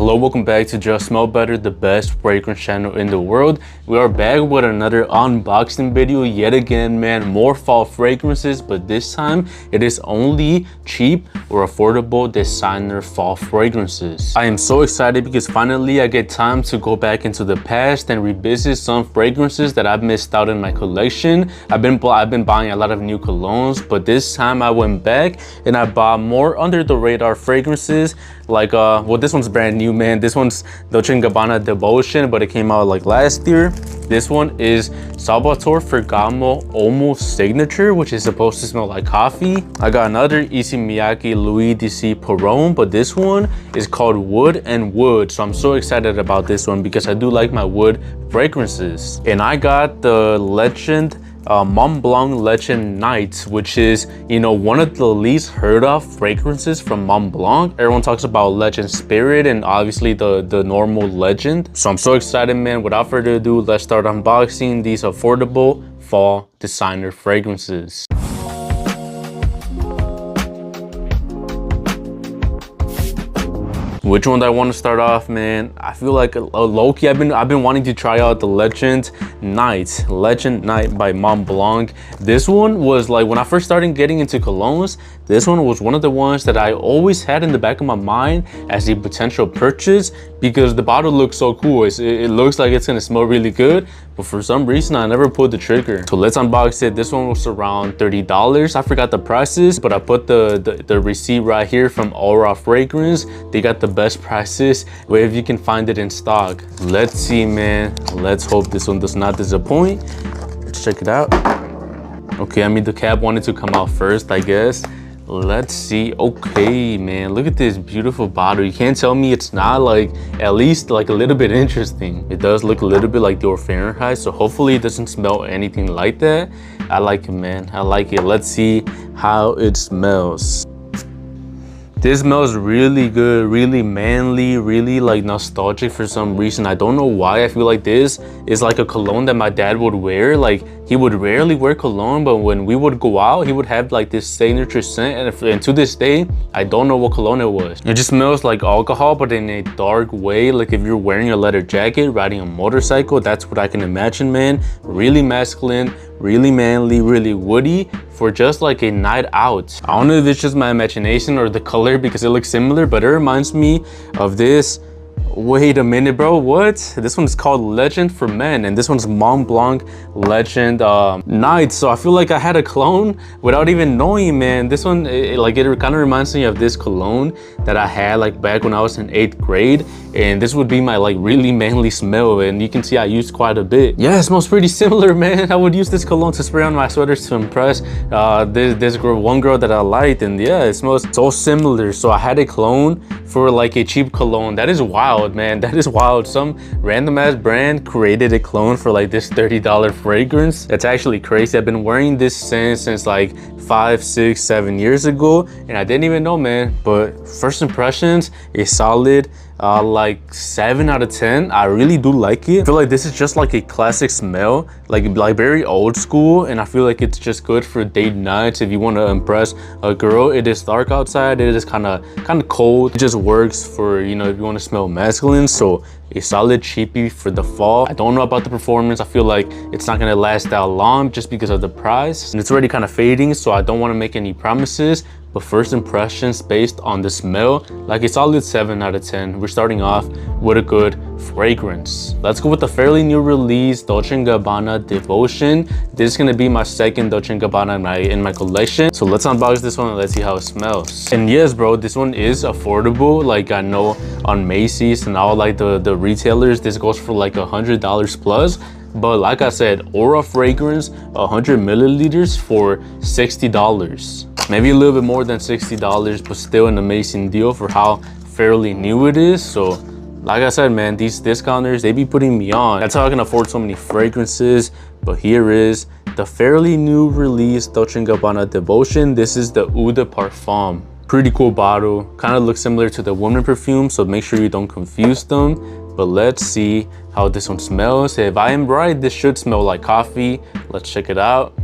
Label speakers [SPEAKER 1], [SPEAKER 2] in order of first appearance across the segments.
[SPEAKER 1] Hello, welcome back to Just Smell Better, the best fragrance channel in the world. We are back with another unboxing video yet again, man. More fall fragrances, but this time it is only cheap or affordable designer fall fragrances. I am so excited because finally I get time to go back into the past and revisit some fragrances that I've missed out in my collection. I've been buying a lot of new colognes, but this time I went back and I bought more under the radar fragrances. Like well, this one's brand new, man. This one's Dolce&Gabbana Devotion, but it came out like last year. This one is Salvatore Ferragamo Uomo Signature, which is supposed to smell like coffee. I got another Issey Miyake L'Eau, but this one is called Wood&Wood. So I'm so excited about this one because I do like my wood fragrances. And I got the Legend Montblanc Legend Night, which is, you know, one of the least heard of fragrances from Montblanc. Everyone talks about Legend Spirit and obviously the normal Legend. So I'm so excited, man. Without further ado, let's start unboxing these affordable fall designer fragrances. Which one do I want to start off, man? I feel like low-key, I've been wanting to try out the Legend Night by Montblanc. This one was like, when I first started getting into colognes, this one was one of the ones that I always had in the back of my mind as a potential purchase because the bottle looks so cool. It looks like it's gonna smell really good, but for some reason I never pulled the trigger. So let's unbox it. This one was around $30. I forgot the prices, but I put the receipt right here from Aura Fragrance. They got the best prices if you can find it in stock. Let's see, man. Let's hope this one does not disappoint. Let's check it out. Okay, I mean, the cap wanted to come out first, I guess. Let's see. Okay, man, look at this beautiful bottle. You can't tell me it's not like at least like a little bit interesting. It does look a little bit like your Fahrenheit, so hopefully it doesn't smell anything like that. I like it, man. I like it. Let's see how it smells. This smells really good, really manly, really like nostalgic for some reason. I don't know why. I feel like this is like a cologne that my dad would wear. Like, he would rarely wear cologne, but when we would go out, he would have like this signature scent. And to this day, I don't know what cologne it was. It just smells like alcohol, but in a dark way. Like if you're wearing a leather jacket, riding a motorcycle, that's what I can imagine, man. Really masculine, really manly, really woody for just like a night out. I don't know if it's just my imagination or the color because it looks similar, but it reminds me of this. Wait a minute, bro, what? This one's called Legend for Men, and this one's Montblanc Legend Night. So I feel like I had a clone without even knowing, man. This one, it kind of reminds me of this cologne that I had like back when I was in 8th grade, and this would be my like really manly smell, and you can see I used quite a bit. Yeah, it smells pretty similar, man. I would use this cologne to spray on my sweaters to impress this girl, one girl that I liked, and yeah, it smells so similar. So I had a clone for like a cheap cologne. That is wild, man. That is wild. Some random ass brand created a clone for like this $30 fragrance. That's actually crazy. I've been wearing this scent since like 5, 6, 7 years ago, and I didn't even know, man. But first impressions, a solid like 7 out of 10. I really do like it. I feel like this is just like a classic smell, like very old school, and I feel like it's just good for date nights if you want to impress a girl. It is dark outside, it is kind of cold. It just works for, you know, if you want to smell masculine. So a solid cheapie for the fall. I don't know about the performance. I feel like it's not gonna last that long just because of the price, and it's already kind of fading, so I don't want to make any promises. But first impressions based on the smell, like a solid 7 out of 10. We're starting off with a good fragrance. Let's go with the fairly new release Dolce&Gabbana Devotion. This is gonna be my second Dolce&Gabbana in my collection. So let's unbox this one and let's see how it smells. And yes, bro, this one is affordable. Like I know on Macy's and all like the retailers, this goes for like $100 plus. But like I said, Aura Fragrance, 100 milliliters for $60. Maybe a little bit more than $60, but still an amazing deal for how fairly new it is. So like I said, man, these discounters, they be putting me on. That's how I can afford so many fragrances. But here is the fairly new release Dolce&Gabbana Devotion. This is the Eau de Parfum. Pretty cool bottle, kind of looks similar to the woman perfume, so make sure you don't confuse them. But let's see how this one smells. If I am right, this should smell like coffee. Let's check it out.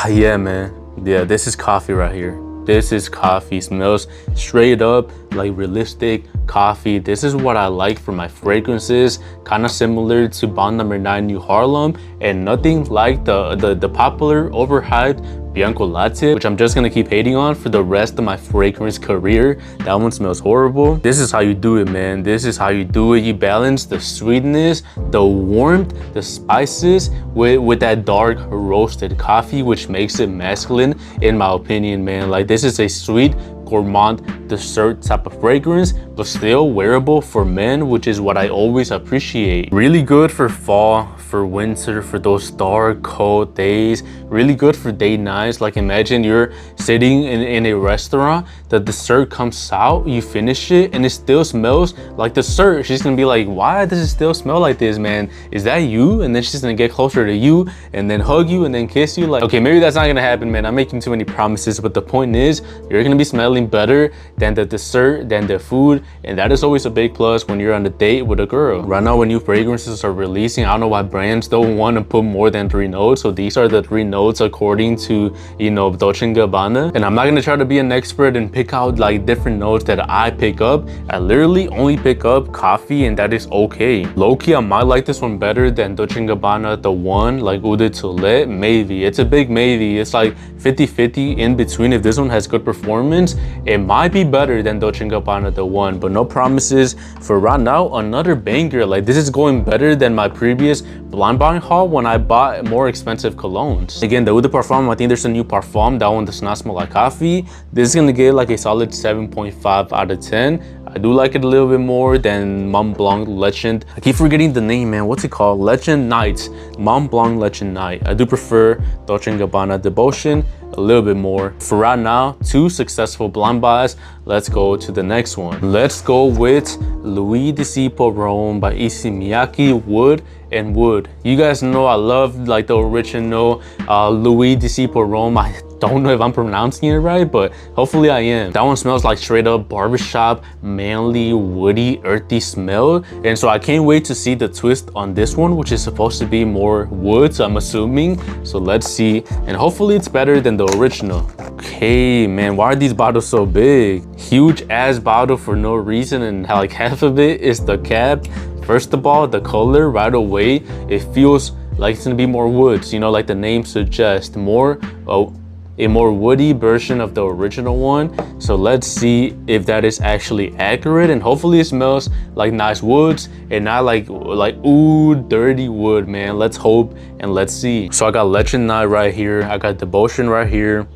[SPEAKER 1] Yeah, man. Yeah, this is coffee right here. This is coffee. Smells straight up like realistic coffee. This is what I like for my fragrances, kind of similar to Bond Number 9 New Harlem, and nothing like the popular overhyped Bianco Latte, which I'm just gonna keep hating on for the rest of my fragrance career. That one smells horrible. This is how you do it, man. This is how you do it. You balance the sweetness, the warmth, the spices with that dark roasted coffee, which makes it masculine in my opinion, man. Like, this is a sweet gourmand dessert type of fragrance, but still wearable for men, which is what I always appreciate. Really good for fall, for winter, for those dark cold days. Really good for date nights. Like, imagine you're sitting in a restaurant, the dessert comes out, you finish it, and it still smells like dessert. She's gonna be like, why does it still smell like this, man? Is that you? And then she's gonna get closer to you and then hug you and then kiss you. Like, okay, maybe that's not gonna happen, man. I'm making too many promises, but the point is, you're gonna be smelling better than the dessert, than the food, and that is always a big plus when you're on a date with a girl. Right now, when new fragrances are releasing, I don't know why brands don't want to put more than 3 notes. So these are the 3 notes according to, you know, Dolce&Gabbana. And I'm not gonna try to be an expert and pick out like different notes that I pick up. I literally only pick up coffee, and that is okay. Low-key, I might like this one better than Dolce&Gabbana the one, like Eau de Toilette. Maybe. It's a big maybe. It's like 50-50 in between. If this one has good performance, it might be better than Dolce&Gabbana the one, but no promises for right now. Another banger. Like, this is going better than my previous blind buying haul when I bought more expensive colognes. Again, the Eau de Parfum, I think there's a new parfum. That one does not smell like coffee. This is gonna get like a solid 7.5 out of 10. I do like it a little bit more than Montblanc Legend. I keep forgetting the name, man. What's it called? Legend Night. Montblanc Legend Night. I do prefer Dolce&Gabbana Devotion a little bit more. For right now, 2 successful blind buys. Let's go to the next one. Let's go with Louis de Rome by Issey Miyake Wood&Wood. You guys know I love like the original Louis de Rome. I don't know if I'm pronouncing it right, but hopefully I am. That one smells like straight up barbershop, manly, woody, earthy smell. And so I can't wait to see the twist on this one, which is supposed to be more woods, I'm assuming. So let's see. And hopefully it's better than the original. Okay, man, why are these bottles so big? Huge ass bottle for no reason, and like half of it is the cap. First of all, the color right away, it feels like it's gonna be more woods, you know, like the name suggests, a more woody version of the original one. So let's see if that is actually accurate, and hopefully it smells like nice woods and not like ooh, dirty wood, man. Let's hope and let's see. So I got Legend Night right here, I got Devotion right here.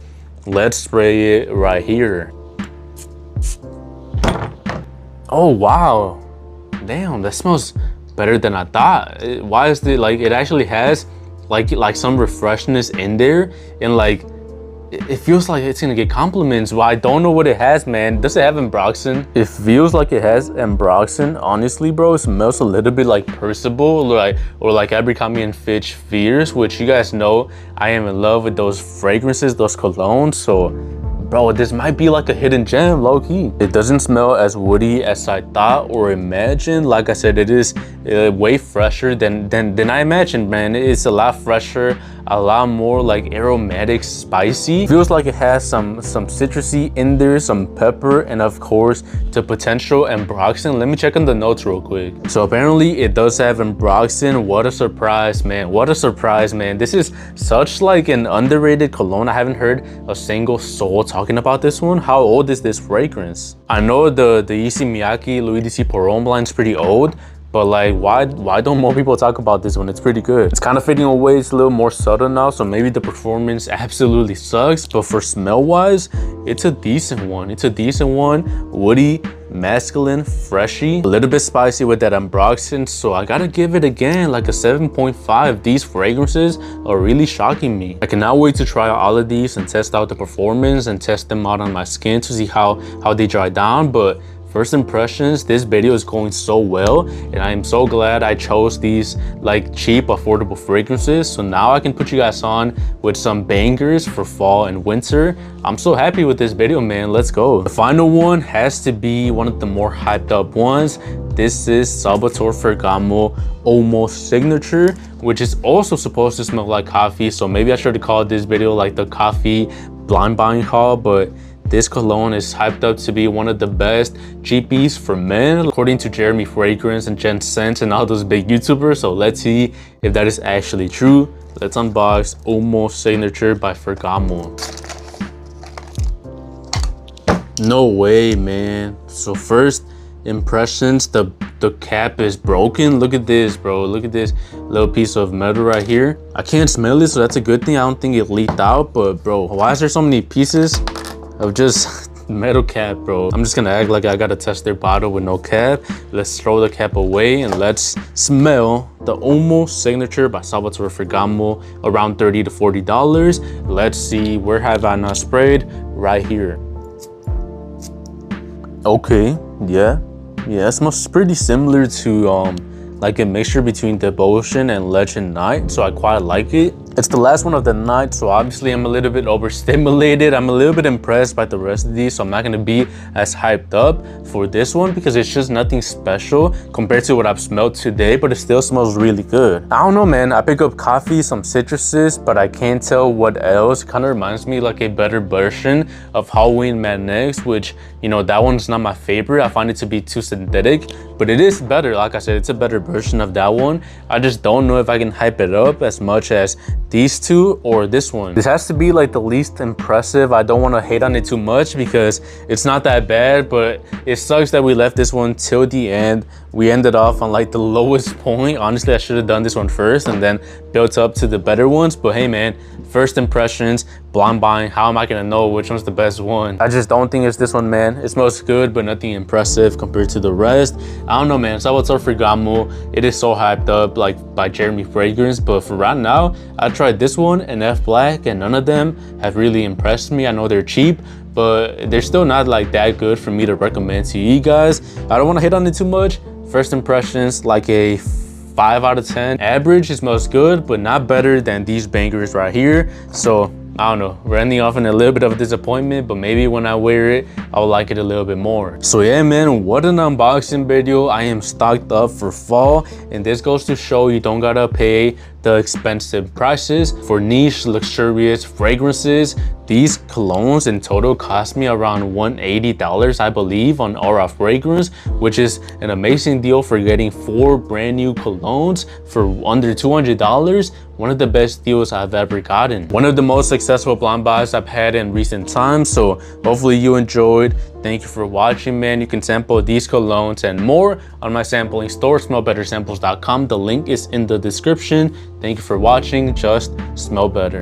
[SPEAKER 1] Let's spray it right here. Oh wow, damn, that smells better than I thought. Why is it like, it actually has like some refreshness in there, and like it feels like it's gonna get compliments. Well, I don't know what it has, man. Does it have ambroxan? It feels like it has ambroxan. Honestly, bro, it smells a little bit like Percival, or like Abercrombie & Fitch Fierce, which you guys know I am in love with those fragrances, those colognes. So bro, this might be like a hidden gem, low-key. It doesn't smell as woody as I thought or imagined. Like I said, it is way fresher than I imagined, man. It's a lot fresher, a lot more like aromatic, spicy. Feels like it has some citrusy in there, some pepper, and of course the potential ambroxan. Let me check on the notes real quick. So apparently it does have ambroxan. What a surprise, man. What a surprise, man. This is such like an underrated cologne. I haven't heard a single soul talking about this one. How old is this fragrance? I know the Issey Miyake Louis de Rome line is pretty old, but like why don't more people talk about this one? It's pretty good. It's kind of fading away. It's a little more subtle now, so maybe the performance absolutely sucks, but for smell wise, it's a decent one. It's a decent one. Woody, masculine, freshy, a little bit spicy with that ambroxan. So I gotta give it again like a 7.5. These fragrances are really shocking me. I cannot wait to try out all of these and test out the performance and test them out on my skin to see how they dry down. But first impressions, this video is going so well, and I am so glad I chose these like cheap, affordable fragrances. So now I can put you guys on with some bangers for fall and winter. I'm so happy with this video, man. Let's go. The final one has to be one of the more hyped up ones. This is Salvatore Ferragamo Uomo Signature, which is also supposed to smell like coffee. So maybe I should have called this video like the coffee blind buying haul, but this cologne is hyped up to be one of the best GPs for men, according to Jeremy Fragrance and Jen Sense and all those big YouTubers. So let's see if that is actually true. Let's unbox Uomo Signature by Ferragamo. No way, man. So first impressions, the cap is broken. Look at this, bro. Look at this little piece of metal right here. I can't smell it, so that's a good thing. I don't think it leaked out, but bro, why is there so many pieces of just metal cap, bro? I'm just gonna act like I gotta test their bottle with no cap. Let's throw the cap away and let's smell the Uomo Signature by Salvatore Ferragamo, around $30 to $40. Let's see, where have I not sprayed? Right here. Okay, yeah, it smells pretty similar to like a mixture between Devotion and Legend Night, so I quite like it. It's the last one of the night, so obviously I'm a little bit overstimulated. I'm a little bit impressed by the rest of these, so I'm not gonna be as hyped up for this one because it's just nothing special compared to what I've smelled today, but it still smells really good. I don't know, man. I pick up coffee, some citruses, but I can't tell what else. It kind of reminds me like a better version of Halloween Madness, which, you know, that one's not my favorite. I find it to be too synthetic, but it is better. Like I said, it's a better version of that one. I just don't know if I can hype it up as much as these two or this one. This has to be like the least impressive. I don't want to hate on it too much because it's not that bad, but it sucks that we left this one till the end. We ended off on like the lowest point. Honestly, I should have done this one first and then built up to the better ones, but hey man, first impressions, blind buying. How am I gonna know which one's the best one? I just don't think it's this one, man. It smells good, but nothing impressive compared to the rest. I don't know, man. Salvatore Ferragamo, it is so hyped up, like by Jeremy Fragrance, but for right now, I tried this one and F Black, and none of them have really impressed me. I know they're cheap, but they're still not like that good for me to recommend to you guys. I don't want to hit on it too much. First impressions, like a 5 out of 10. Average, it smells good, but not better than these bangers right here. So I don't know, we're ending off in a little bit of a disappointment, but maybe when I wear it, I'll like it a little bit more. So yeah, man, what an unboxing video. I am stocked up for fall, and this goes to show you don't gotta pay the expensive prices for niche, luxurious fragrances. These colognes in total cost me around $180, I believe, on Aura Fragrance, which is an amazing deal for getting 4 brand new colognes for under $200. One of the best deals I've ever gotten. One of the most successful blind buys I've had in recent times, so hopefully you enjoyed. Thank you for watching, man. You can sample these colognes and more on my sampling store, smellbettersamples.com. The link is in the description. Thank you for watching. Just smell better.